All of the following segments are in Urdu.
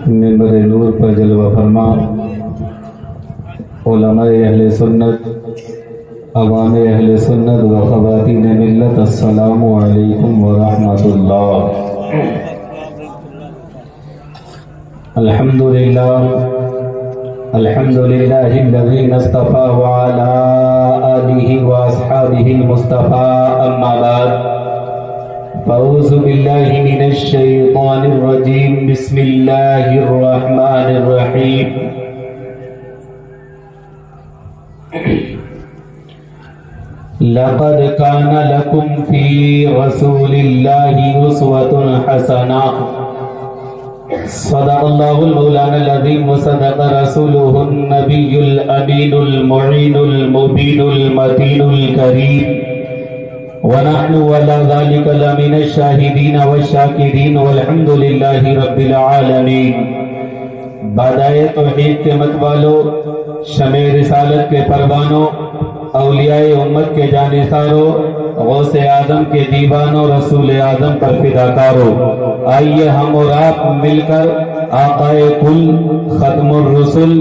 منبر نور پر جلوہ فرما علماء اہل سنت، عوام اہل سنت و خواتین ملت، السلام علیکم ورحمۃ اللہ۔ الحمدللہ الحمدللہ الذی اصطفى وعلى آلہ واصحابہ المصطفى، اما بعد فاعوذ باللہ من الشیطان الرجیم، بسم اللہ الرحمن الرحیم۔ لقد كان لكم في رسول الله أسوة حسنة، صدق الله المولانا العظيم وصدق رسوله النبي الأمين المعين المبين المتين الكريم، ونحن ولا ذلك لمن الشاهدين والشاكرين، والحمد لله رب العالمين۔ بادائے توحید کے متوالو، شمع رسالت کے پروانوں، اولیاء امت کے جانثاروں، غوث آدم کے دیوانوں، رسول آدم پر فداکاروں، آئیے ہم اور آپ مل کر آقا کل، ختم الرسل،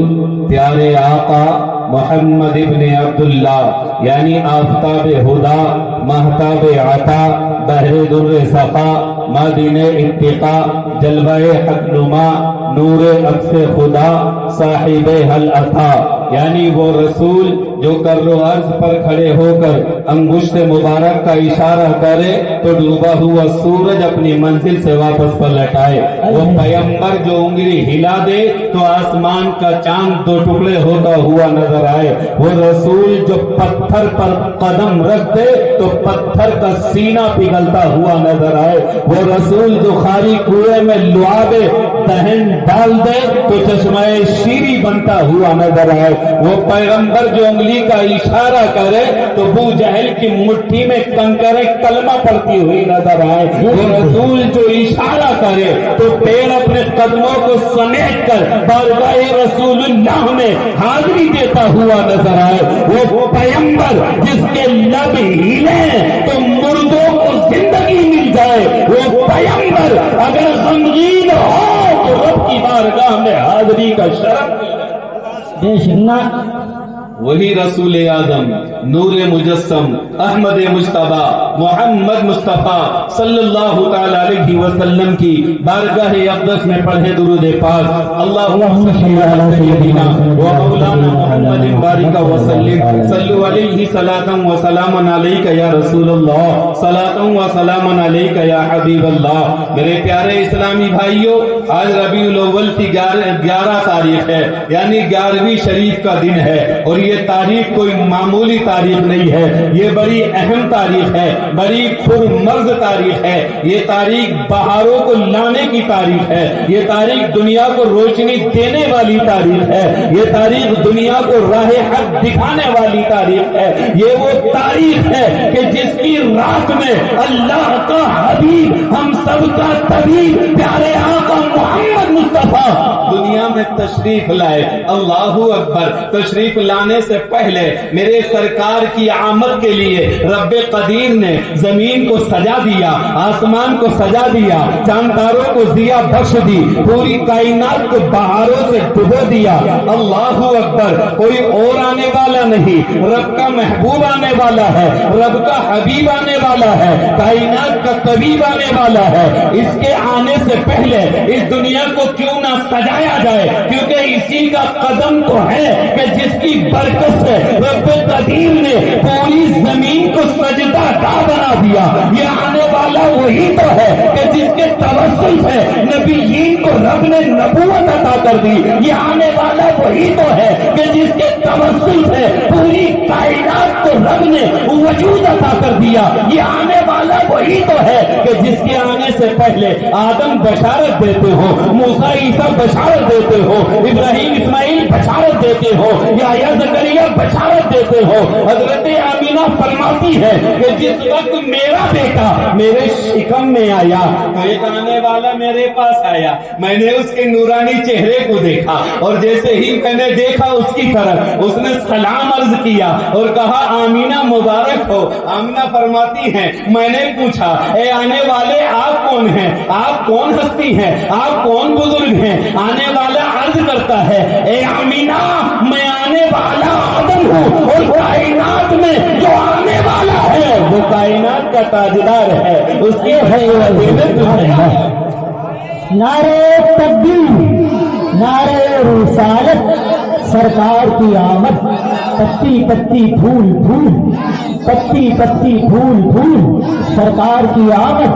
پیارے آقا محمد ابن عبداللہ یعنی آفتاب ہدا، مہتاب عطا، بحر در صفا، معدن اتقا، جلوہ حق نما، نور عکس خدا، صاحب حل عطا، یعنی وہ رسول جو کر و عرض پر کھڑے ہو کر انگشت مبارک کا اشارہ کرے تو ڈوبا ہوا سورج اپنی منزل سے واپس پلٹ آئے، وہ پیغمبر جو انگلی ہلا دے تو آسمان کا چاند دو ٹکڑے ہوتا ہوا نظر آئے، وہ رسول جو پتھر پر قدم رکھ دے تو پتھر کا سینہ پگھلتا ہوا نظر آئے، وہ رسول جو خالی کنویں میں لعاب دہن ڈال دے تو چشمہ شیری بنتا ہوا نظر آئے، وہ پیغمبر جو انگلی کا اشارہ کرے تو ابو جہل کی مٹھی میں کنکر کلمہ پڑتی ہوئی نظر آئے، وہ رسول جو اشارہ کرے تو پیڑ اپنے قدموں کو سمیٹ کر بارگاہ رسول اللہ میں حاضری دیتا ہوا نظر آئے، وہ پیغمبر جس کے لب ہلیں تو مردوں کو زندگی مل جائے، وہ پیغمبر اگر غمگین ہو تو رب کی بارگاہ میں حاضری کا شرف بے شک، وہی رسول آدم، نور مجسم، احمد مجتبیٰ، محمد مصطفیٰ صلی اللہ تعالی علیہ وسلم کی بارگاہ اقدس میں پڑھے درود پاک، اللہم صلی علی سیدنا و مولانا محمد بارک وسلم، صلو علیہ صلاۃ و سلام علیک یا رسول اللہ، صلاۃ و سلام علیک یا حبیب اللہ۔ میرے پیارے اسلامی بھائیوں، آج ربیع الاول کی 11 تاریخ ہے، یعنی 11ویں شریف کا دن ہے، اور یہ تاریخ کوئی معمولی تاریخ نہیں ہے، یہ بڑی اہم تاریخ ہے، بڑی پرمرز تاریخ ہے، یہ تاریخ بہاروں کو لانے کی تاریخ ہے، یہ تاریخ دنیا کو روشنی دینے والی تاریخ ہے، یہ تاریخ دنیا کو راہ حق دکھانے والی تاریخ ہے، یہ وہ تاریخ ہے کہ جس کی رات میں اللہ کا حبیب، ہم سب کا طبیب، پیارے آقا محمد مصطفیٰ دنیا میں تشریف لائے۔ اللہ اکبر۔ تشریف لانے سے پہلے میرے سرکار کی آمد کے لیے رب قدیر نے زمین کو سجا دیا، آسمان کو سجا دیا، چاند تاروں کو ضیا بخش دی، پوری کائنات کو بہاروں سے ڈبو دیا۔ اللہ اکبر۔ کوئی اور آنے والا نہیں، رب کا محبوب آنے والا ہے، رب کا حبیب آنے والا ہے، کائنات کا طبیب آنے والا ہے۔ اس کے آنے سے پہلے اس دنیا کو کیوں نہ سجایا جائے، کیونکہ اسی کا قدم تو ہے کہ جس کی برکت سے رب قدیر نے پوری زمین کو سجدہ گاہ بنا دیا۔ یہ آنے والا وہی تو ہے کہ جس کے توسل سے نبیین کو رب نے نبوت عطا کر دی۔ یہ آنے والا وہی تو ہے کہ جس کے توسل سے پوری کائنات کو رب نے وجود عطا کر دیا۔ یہ آنے والا وہی تو ہے کہ جس کے آنے سے پہلے آدم بشارت دیتے ہو، موسیٰ عیسیٰ بشارت دیتے ہو، ابراہیم اسماعیل بشارت دیتے ہو، یحییٰ زکریا بشارت دیتے ہو۔ حضرت آمینہ فرماتی ہے کہ جس وقت میرا بیٹا میرے شکم میں آیا تو ایک آنے والا میرے پاس آیا، میں نے اس کے نورانی چہرے کو دیکھا، اور جیسے ہی میں نے دیکھا اس کی طرف، اس نے سلام عرض کیا اور کہا آمینہ مبارک ہو۔ آمینہ فرماتی ہیں میں نے پوچھا اے آنے والے آپ کون ہیں, آپ کون ہستی ہیں, آپ کون بزرگ ہیں؟ آنے والا عرض کرتا ہے اے آمینہ میں آنے والا آدم ہوں اور کائنات میں جو آنے والا ہے وہ کائنات کا تاجدار ہے, اس کے نعرہ تکبیر, نعرہ رسالت, سرکار کی آمد, پتی پتی پھول پھول, پتی پتی پھول پھول, سرکار کی آمد,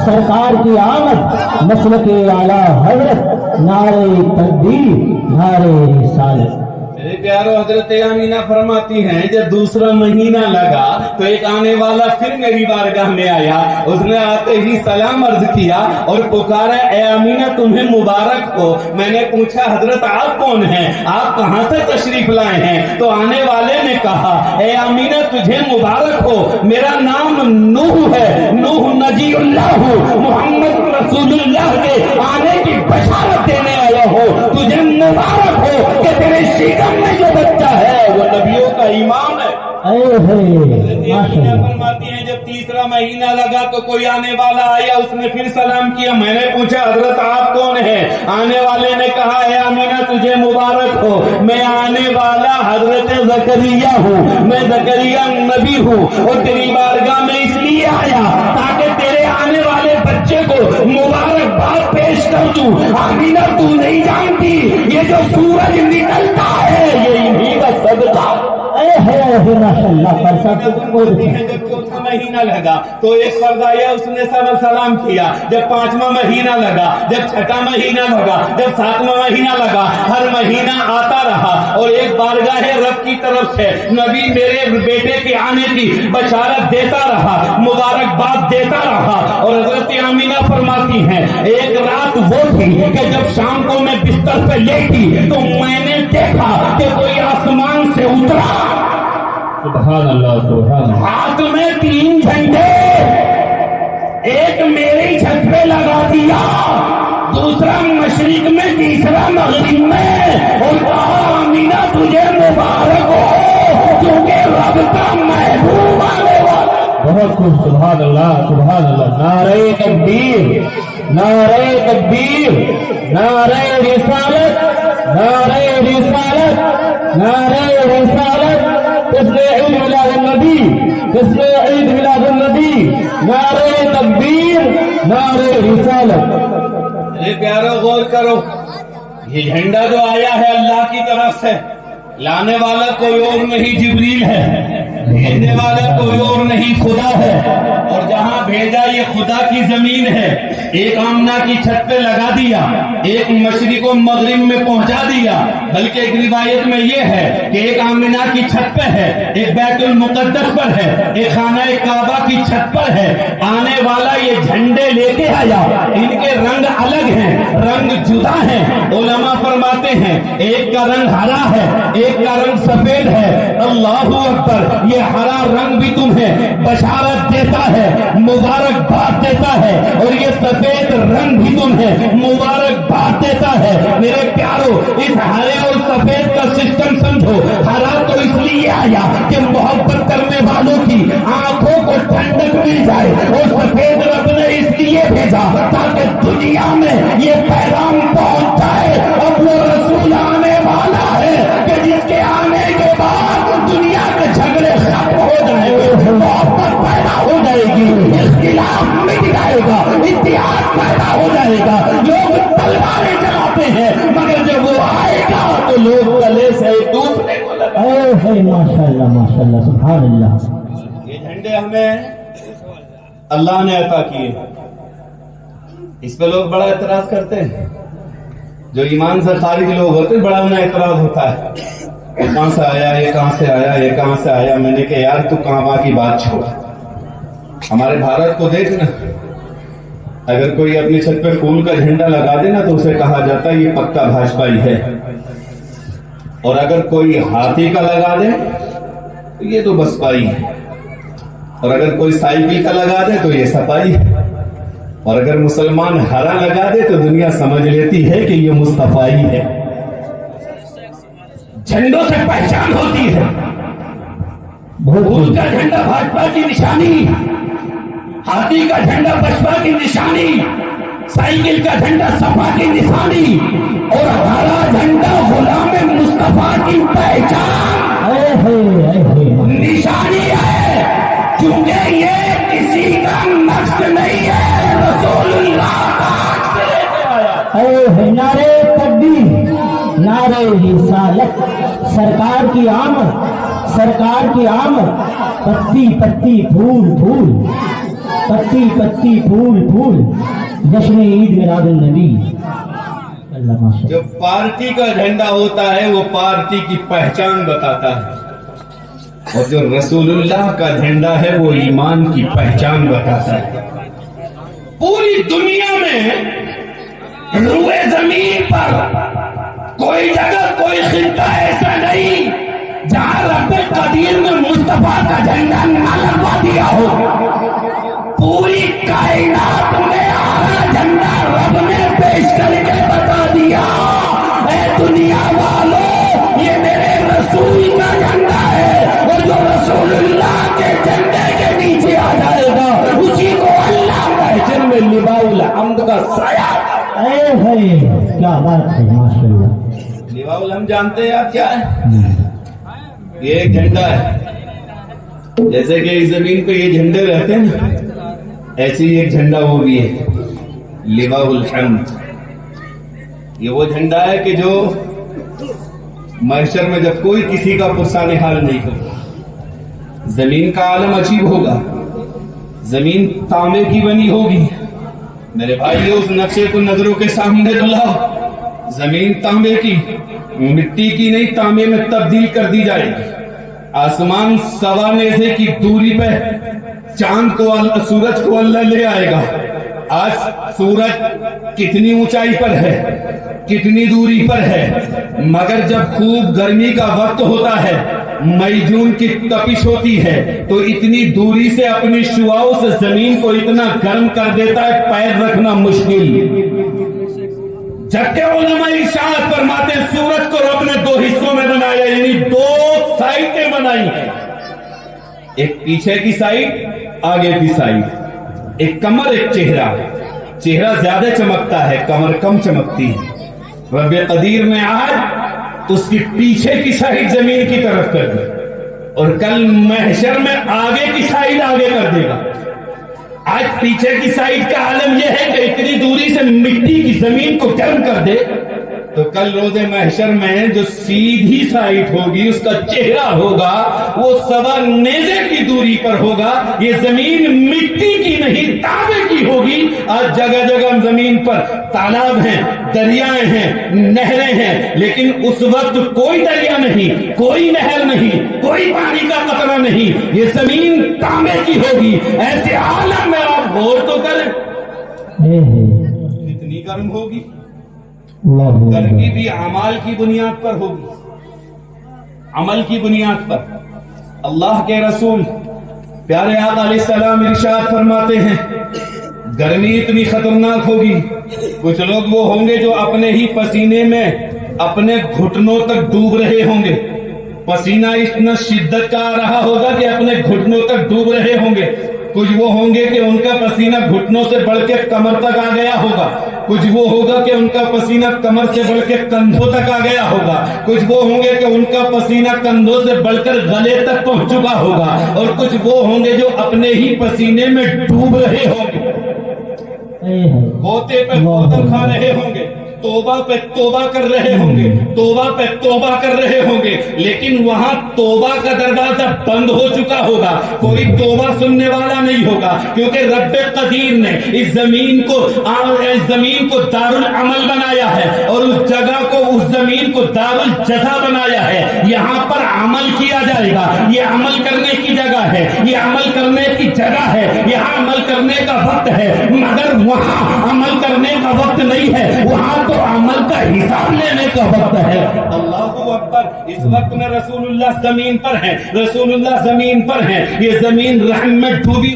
سرکار کی آمد, مسلک اعلیٰ حضرت, نعرہ تکبیر, نعرہ رسالت. میرے پیارو حضرت آمینہ فرماتی ہیں جب دوسرا مہینہ لگا تو ایک آنے والا پھر میری بارگاہ میں آیا, اس نے آتے ہی سلام عرض کیا اور پکارا اے آمینہ تمہیں مبارک ہو. میں نے پوچھا حضرت آپ کون ہیں, آپ کہاں سے تشریف لائے ہیں؟ تو آنے والے نے کہا اے آمینہ تجھے مبارک ہو, میرا نام نوح ہے, نوح نجی اللہ ہوں, محمد رسول اللہ کے آنے کی بشارت دینے آیا ہو. تجھے مبارک ہو کہ تیرے شیخ میں جو بچہ ہے وہ نبیوں کا امام ہے. فرماتی ہیں جب تیسرا مہینہ لگا تو کوئی آنے والا آیا, اس نے پھر سلام کیا. میں نے پوچھا حضرت آپ کون ہیں؟ آنے والے نے کہا اے آمینہ تجھے مبارک ہو, میں آنے والا حضرت زکریا ہوں, میں زکریا نبی ہوں اور تیری بارگاہ میں اس لیے آیا تاکہ تیرے آنے والے بچے کو مبارکباد پیش کر دوں. آمینہ تو نہیں جانتی یہ جو سورج نکلتا ہے یہ انہی کا صدقہ. جب چوتھا مہینہ لگا تو ایک فرد آیا, اس نے سلام کیا. جب پانچواں مہینہ لگا, جب چھٹا مہینہ لگا, جب ساتواں مہینہ لگا, ہر مہینہ آتا رہا اور ایک بارگاہ رب کی طرف سے نبی میرے بیٹے کے آنے کی بشارت دیتا رہا, مبارکباد دیتا رہا. اور حضرت آمینہ فرماتی ہیں ایک رات وہ تھی کہ جب شام کو میں بستر پہ لیٹی تو میں نے دیکھا کہ کوئی آسمان سے اترا. سبحان اللہ, سبحان اللہ. ہاتھ میں 3 جھنڈے, ایک میری چھت پہ لگا دیا, دوسرا مشرق میں, تیسرا مغرب میں, اور کہا آمینہ تجھے مبارک ہو کیونکہ رب کا محبوب آنے والا. بہت خوب, سبحان اللہ, سبحان اللہ. نعرہ تکبیر, نعرہ تکبیر, نعرہ رسالت, نعرہ رسالت, نعرہ رسالت. کس نے عید میلاد النبی, کس نے عید میلاد النبی, نعرہ تکبیر, نعرہ رسالت. میرے پیارو غور کرو, یہ جھنڈا جو آیا ہے اللہ کی طرف سے, لانے والا کوئی اور نہیں جبریل ہے, بھیجنے والا کوئی اور نہیں خدا ہے, اور جہاں بھیجا یہ خدا کی زمین ہے. ایک آمنہ کی چھت پہ لگا دیا, ایک مشرق و مغرب میں پہنچا دیا. بلکہ ایک روایت میں یہ ہے کہ ایک آمنہ کی چھت پہ ہے, ایک بیت المقدس پر ہے, ایک خانہ کعبہ کی چھت پر ہے. آنے والا یہ جھنڈے لے کے آیا, ان کے رنگ الگ ہیں, رنگ جدا ہیں. علماء فرماتے ہیں ایک کا رنگ ہرا ہے, ایک کا رنگ سفید ہے. اللہ اکبر. یہ ہرا رنگ بھی تمہیں بشارت دیتا ہے, مبارکباد دیتا ہے, اور یہ سفید رنگ بھی تمہیں مبارکباد دیتا ہے. میرے پیارو اس ہرے اور سفید کا سسٹم سمجھو. ہرا تو اس لیے آیا کہ محبت کرنے والوں کی آنکھوں کو ٹھنڈک مل جائے, اور سفید رب نے اس لیے بھیجا تاکہ دنیا میں یہ پیغام پہنچ جائے اب وہ رسول آنے والا ہے کہ جس کے آنے کے بعد دنیا کے جھگڑے ختم ہو جائیں گے, محبت پیدا ہو جائے گی, اختلاف مٹ جائے گا, اتحاد پیدا ہو جائے گا. لوگ تلواریں چلاتے ہیں مگر جب وہ آئے گا تو لوگ گلے سے دوسرے کو لگائیں. ماشاء اللہ, ماشاء اللہ, سبحان اللہ. یہ جھنڈے ہمیں اللہ نے عطا کیے. اس پہ لوگ بڑا اعتراض کرتے ہیں, جو ایمان سے خارج لوگ ہوتے ہیں بڑا انہیں اعتراض ہوتا ہے, یہ کہاں سے آیا, یہ کہاں سے آیا, یہ کہاں سے آیا. میں نے کہا یار تو کہاں کی بات چھوڑ, ہمارے بھارت کو دیکھ نا, اگر کوئی اپنی چھت پہ پھول کا جھنڈا لگا دے نا تو اسے کہا جاتا ہے یہ پکا بھاجپائی ہے, اور اگر کوئی ہاتھی کا لگا دے تو یہ تو بسپائی ہے, اور اگر کوئی سائیکل کا لگا دے تو یہ سپائی ہے, اور اگر مسلمان ہرا لگا دے تو دنیا سمجھ لیتی ہے کہ یہ مصطفائی ہے. جھنڈوں سے پہچان ہوتی ہے. پھول کا جھنڈا بھاجپا کی نشانی, ہاتھی کا جھنڈا بسپا کی نشانی، سائیکل کا جھنڈا صفا کی نشانی، اور ہرا جھنڈا غلام مصطفیٰ کی پہچان نشانی ہے، کیونکہ یہ کسی کا نقص نہیں ہے، رسول اللہ کا عکس لے کے آیا۔ نعرے تکبیر، نعرے رسالت، سرکار کی آمد، سرکار کی آمد، پتی پتی پھول پھول، پتی پتی پھول پھول، جشن عید میلاد النبی۔ اللہ ماشاء جو پارٹی کا جھنڈا ہوتا ہے وہ پارٹی کی پہچان بتاتا ہے، اور جو رسول اللہ کا جھنڈا ہے وہ ایمان کی پہچان بتاتا ہے۔ پوری دنیا میں روئے زمین پر کوئی جگہ کوئی خطہ ایسا نہیں جہاں رب قدیر نے مصطفیٰ کا جھنڈا نہ لگوا دیا ہو۔ پوری کائنات میں ہرا جھنڈا رب نے پیش کر کے بتا دیا، اے دنیا والوں یہ میرے رسول کا جھنڈا ہے، اور جو رسول اللہ کے جھنڈے کے نیچے آ جائے گا اسی کو اللہ محشر میں لواء الحمد کا سایہ۔ کیا بات ہے، ماشاء اللہ۔ لواء الحمد جانتے ہیں آپ کیا ہے؟ یہ ایک جھنڈا ہے، جیسے کہ اس زمین پہ یہ جھنڈے رہتے ہیں نا، ایسی ایک جھنڈا وہ بھی ہے، لواء الحمد۔ یہ وہ جھنڈا ہے کہ جو محشر میں جب کوئی کسی کا پرسان حال نہیں ہوگا، زمین کا عالم عجیب ہوگا، زمین تانبے کی بنی ہوگی۔ میرے بھائیو اس نقشے کو نظروں کے سامنے لاؤ، زمین تانبے کی، مٹی کی نہیں، تانبے میں تبدیل کر دی جائے گی۔ آسمان سوا نیزے کی دوری پہ چاند کو، سورج کو اللہ لے آئے گا۔ آج سورج کتنی اونچائی پر ہے، کتنی دوری پر ہے، مگر جب خوب گرمی کا وقت ہوتا ہے، مئی جون کی تپش ہوتی ہے، تو اتنی دوری سے اپنی شعاعوں سے زمین کو اتنا گرم کر دیتا ہے پیر رکھنا مشکل۔ جبکہ علماء ارشاد فرماتے ہیں سورج کو رب نے دو حصوں میں بنایا، یعنی دو سائٹیں بنائی ہیں، ایک پیچھے کی سائڈ، آگے کی سائڈ، ایک کمر ایک چہرہ۔ چہرہ زیادہ چمکتا ہے، کمر کم چمکتی ہے۔ رب قدیر میں آج اس کی پیچھے کی سائڈ زمین کی طرف کر دی، اور کل محشر میں آگے کی سائڈ آگے کر دے گا۔ آج پیچھے کی سائڈ کا عالم یہ ہے کہ اتنی دوری سے مٹی کی زمین کو گرم کر دے، تو کل روز محشر میں جو سیدھی سائڈ ہوگی اس کا چہرہ ہوگا وہ سوا نیزے کی دوری پر ہوگا۔ یہ زمین مٹی کی نہیں تانبے کی ہوگی۔ آج جگہ جگہ زمین پر تالاب ہیں، دریائے ہیں، نہریں ہیں، لیکن اس وقت کوئی دریا نہیں، کوئی نہر نہیں، کوئی پانی کا قطرہ نہیں، یہ زمین تانبے کی ہوگی۔ ایسے عالم میں آپ غور تو کریں کتنی گرم ہوگی۔ گرمی بھی اعمال کی بنیاد پر ہوگی، عمل کی بنیاد پر۔ اللہ کے رسول پیارے آقا علیہ السلام ارشاد فرماتے ہیں گرمی اتنی خطرناک ہوگی، کچھ لوگ وہ ہوں گے جو اپنے ہی پسینے میں اپنے گھٹنوں تک ڈوب رہے ہوں گے، پسینہ اتنا شدت کا آ رہا ہوگا کہ اپنے گھٹنوں تک ڈوب رہے ہوں گے۔ کچھ وہ ہوں گے کہ ان کا پسینہ گھٹنوں سے بڑھ کے کمر تک آ گیا ہوگا، کچھ وہ ہوگا کہ ان کا پسینہ کمر سے بڑھ کے کندھوں تک آ گیا ہوگا، کچھ وہ ہوں گے کہ ان کا پسینہ کندھوں سے بڑھ کر گلے تک پہنچ چکا ہوگا، اور کچھ وہ ہوں گے جو اپنے ہی پسینے میں ڈوب رہے ہوں گے، غوطے پہ غوطہ کھا رہے ہوں گے، توبہ پہ توبہ کر رہے ہوں گے، توبہ پہ توبہ کر رہے ہوں گے، لیکن وہاں توبہ کا دروازہ بند ہو چکا ہوگا، کوئی توبہ سننے والا نہیں ہوگا، کیونکہ رب قدیر نے اس زمین کو دار العمل بنایا ہے، اور اس جگہ کو، اس زمین کو دار الجزا بنایا ہے۔ یہاں پر عمل کیا جائے گا، یہ عمل کرنے کی جگہ ہے، یہ عمل کرنے کی جگہ ہے، یہاں عمل کرنے کا وقت ہے، مگر وہاں عمل کرنے کا وقت نہیں ہے، وہاں تو عمل کا حساب لینے کا وقت ہے۔ اللہ اکبر۔ اس وقت میں رسول اللہ زمین پر ہیں، رسول اللہ زمین پر ہیں، یہ زمین رحم میں ڈوبی